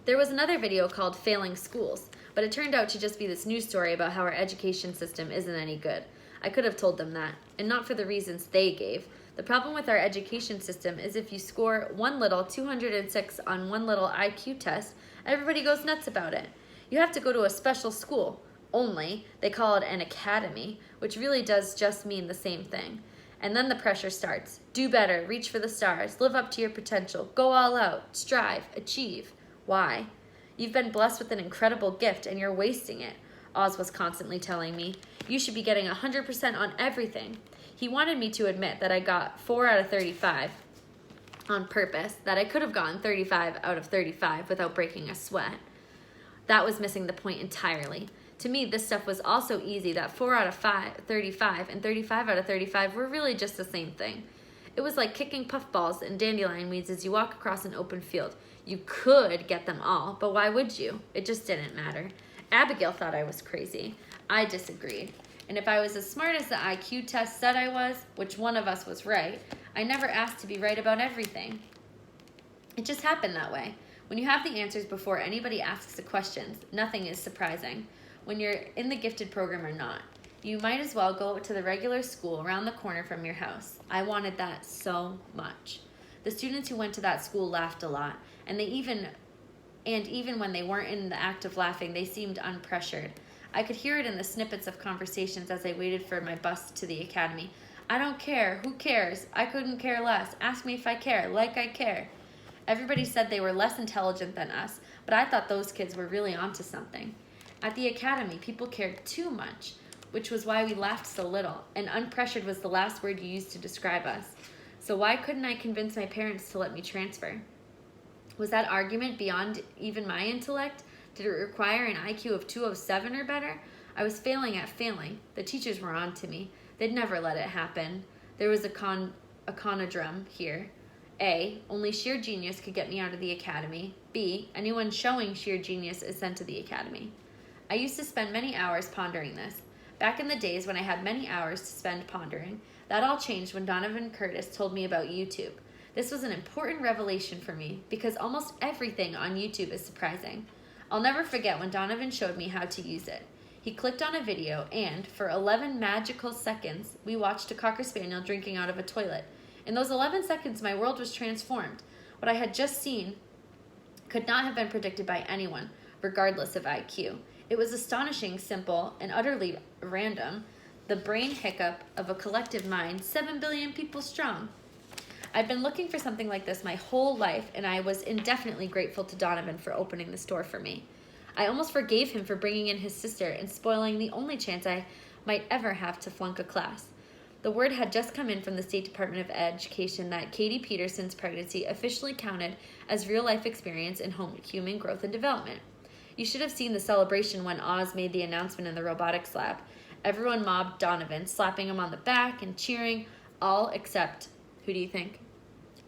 There was another video called Failing Schools, but it turned out to just be this news story about how our education system isn't any good. I could have told them that, and not for the reasons they gave. The problem with our education system is if you score one little 206 on one little IQ test, everybody goes nuts about it. You have to go to a special school. Only, they call it an academy, which really does just mean the same thing. And then the pressure starts. Do better, reach for the stars, live up to your potential, go all out, strive, achieve. Why? You've been blessed with an incredible gift and you're wasting it, Oz was constantly telling me. You should be getting 100% on everything. He wanted me to admit that I got 4 out of 35 on purpose, that I could have gotten 35 out of 35 without breaking a sweat. That was missing the point entirely. To me, this stuff was also easy, that 4 out of 35 and 35 out of 35 were really just the same thing. It was like kicking puffballs and dandelion weeds as you walk across an open field. You could get them all, but why would you? It just didn't matter. Abigail thought I was crazy. I disagreed. And if I was as smart as the IQ test said I was, which one of us was right, I never asked to be right about everything. It just happened that way. When you have the answers before anybody asks the questions, nothing is surprising. When you're in the gifted program or not, you might as well go to the regular school around the corner from your house. I wanted that so much. The students who went to that school laughed a lot, and even when they weren't in the act of laughing, they seemed unpressured. I could hear it in the snippets of conversations as I waited for my bus to the academy. I don't care. Who cares? I couldn't care less. Ask me if I care, like I care. Everybody said they were less intelligent than us, but I thought those kids were really onto something. At the academy, people cared too much, which was why we laughed so little, and unpressured was the last word you used to describe us. So why couldn't I convince my parents to let me transfer? Was that argument beyond even my intellect? Did it require an IQ of 207 or better? I was failing at failing. The teachers were on to me. They'd never let it happen. There was a conundrum here. A, only sheer genius could get me out of the academy. B, anyone showing sheer genius is sent to the academy. I used to spend many hours pondering this. Back in the days when I had many hours to spend pondering, that all changed when Donovan Curtis told me about YouTube. This was an important revelation for me because almost everything on YouTube is surprising. I'll never forget when Donovan showed me how to use it. He clicked on a video and, for 11 magical seconds, we watched a Cocker Spaniel drinking out of a toilet. In those 11 seconds, my world was transformed. What I had just seen could not have been predicted by anyone, regardless of IQ. It was astonishing, simple, and utterly random, the brain hiccup of a collective mind 7 billion people strong. I've been looking for something like this my whole life, and I was indefinitely grateful to Donovan for opening this door for me. I almost forgave him for bringing in his sister and spoiling the only chance I might ever have to flunk a class. The word had just come in from the State Department of Education that Katie Peterson's pregnancy officially counted as real-life experience in human growth and development. You should have seen the celebration when Oz made the announcement in the robotics lab. Everyone mobbed Donovan, slapping him on the back and cheering, all except, who do you think?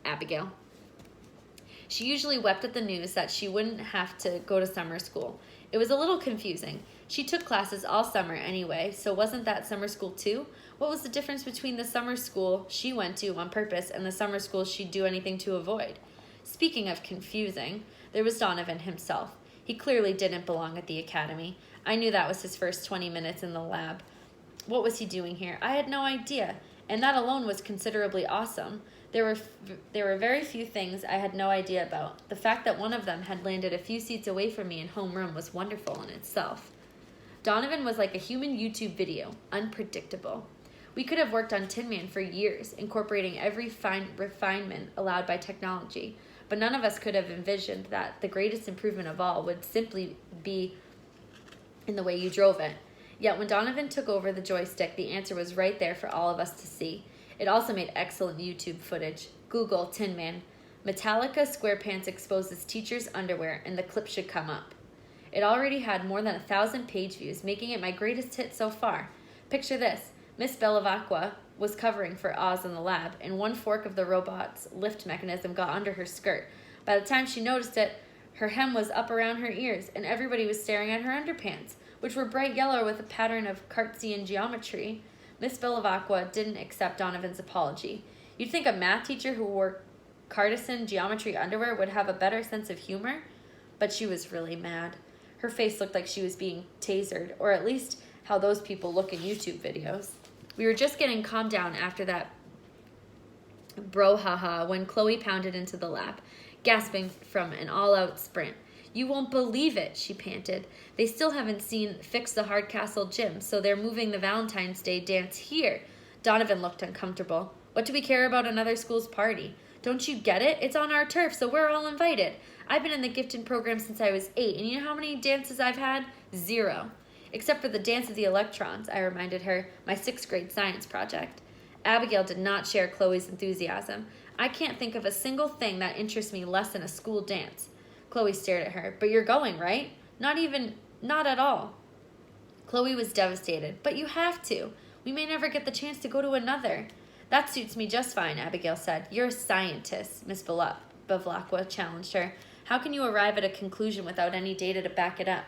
Abigail. She usually wept at the news that she wouldn't have to go to summer school. It was a little confusing. She took classes all summer anyway, so wasn't that summer school too? What was the difference between the summer school she went to on purpose and the summer school she'd do anything to avoid? Speaking of confusing, there was Donovan himself. He clearly didn't belong at the academy. I knew that was his first 20 minutes in the lab. What was he doing here? I had no idea, and that alone was considerably awesome. There were very few things I had no idea about. The fact that one of them had landed a few seats away from me in homeroom was wonderful in itself. Donovan was like a human YouTube video, unpredictable. We could have worked on Tin Man for years, incorporating every fine refinement allowed by technology, but none of us could have envisioned that the greatest improvement of all would simply be in the way you drove it. Yet when Donovan took over the joystick, the answer was right there for all of us to see. It also made excellent YouTube footage. Google Tin Man. Metallica SquarePants exposes teacher's underwear, and the clip should come up. It already had more than 1,000 page views, making it my greatest hit so far. Picture this. Miss Bellavacqua was covering for Oz in the lab, and one fork of the robot's lift mechanism got under her skirt. By the time she noticed it, her hem was up around her ears, and everybody was staring at her underpants, which were bright yellow with a pattern of Cartesian geometry. Miss Bellavacqua didn't accept Donovan's apology. You'd think a math teacher who wore Cartesian geometry underwear would have a better sense of humor? but she was really mad. Her face looked like she was being tasered, or at least how those people look in YouTube videos. We were just getting calmed down after that brouhaha when Chloe pounded into the lab, gasping from an all-out sprint. "You won't believe it," she panted. "They still haven't seen Fix the Hardcastle gym, so they're moving the Valentine's Day dance here." Donovan looked uncomfortable. "What do we care about another school's party? Don't you get it? It's on our turf, so we're all invited. I've been in the gifted program since I was 8, and you know how many dances I've had? 0. Except for the Dance of the Electrons," I reminded her, "my 6th grade science project." Abigail did not share Chloe's enthusiasm. "I can't think of a single thing that interests me less than a school dance." Chloe stared at her. "But you're going, right?" Not at all." Chloe was devastated. "But you have to. We may never get the chance to go to another." "That suits me just fine," Abigail said. "You're a scientist," Miss Bevlakwa challenged her. "How can you arrive at a conclusion without any data to back it up?"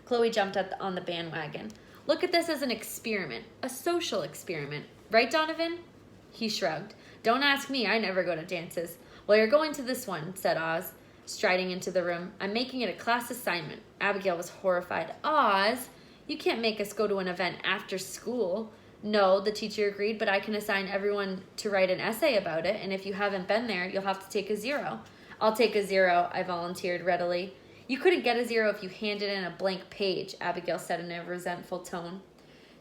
Chloe jumped on the bandwagon. "Look at this as an experiment, a social experiment. Right, Donovan?" He shrugged. "Don't ask me. I never go to dances." "Well, you're going to this one," said Oz, striding into the room. "I'm making it a class assignment." Abigail was horrified. "Oz, you can't make us go to an event after school." "No," the teacher agreed, "but I can assign everyone to write an essay about it, and if you haven't been there, you'll have to take a 0. "I'll take a 0, I volunteered readily. "You couldn't get a 0 if you handed in a blank page," Abigail said in a resentful tone.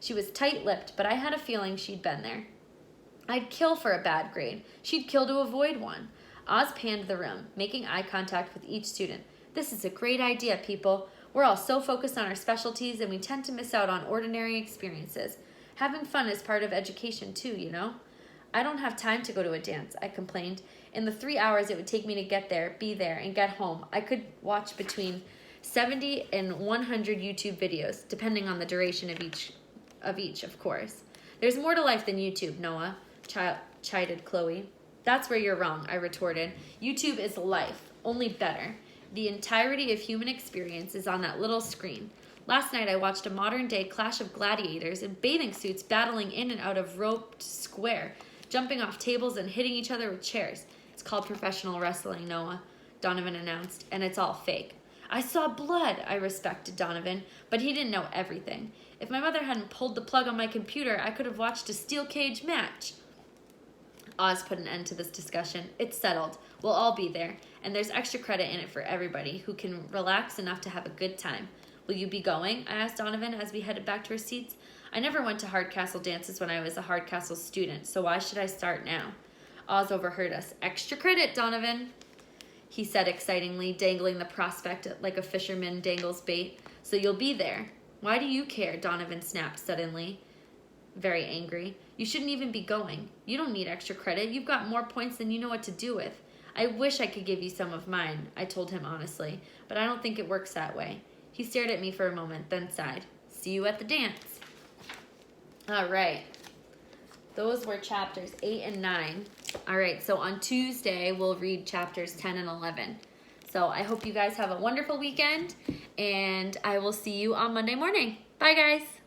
She was tight-lipped, but I had a feeling she'd been there. I'd kill for a bad grade. She'd kill to avoid one. Oz panned the room, making eye contact with each student. "This is a great idea, people. We're all so focused on our specialties, and we tend to miss out on ordinary experiences. Having fun is part of education, too, you know." "I don't have time to go to a dance," I complained. "In the 3 hours it would take me to get there, be there, and get home, I could watch between 70 and 100 YouTube videos, depending on the duration of each, of course." "There's more to life than YouTube, Noah," chided Chloe. "That's where you're wrong," I retorted. "YouTube is life, only better. The entirety of human experience is on that little screen. Last night I watched a modern-day clash of gladiators in bathing suits battling in and out of roped square, jumping off tables and hitting each other with chairs. It's called professional wrestling, Noah," Donovan announced, "and it's all fake." "I saw blood," I respected Donovan, but he didn't know everything. If my mother hadn't pulled the plug on my computer, I could have watched a steel cage match. Oz put an end to this discussion. "It's settled. We'll all be there, and there's extra credit in it for everybody who can relax enough to have a good time." "Will you be going?" I asked Donovan as we headed back to our seats. "I never went to Hardcastle dances when I was a Hardcastle student, so why should I start now?" Oz overheard us. "Extra credit, Donovan," he said excitingly, dangling the prospect like a fisherman dangles bait. "So you'll be there." "Why do you care?" Donovan snapped suddenly, very angry. "You shouldn't even be going. You don't need extra credit. You've got more points than you know what to do with." "I wish I could give you some of mine," I told him honestly, "but I don't think it works that way." He stared at me for a moment, then sighed. "See you at the dance." All right. Those were chapters 8 and 9. All right, so on Tuesday, we'll read chapters 10 and 11. So I hope you guys have a wonderful weekend, and I will see you on Monday morning. Bye, guys.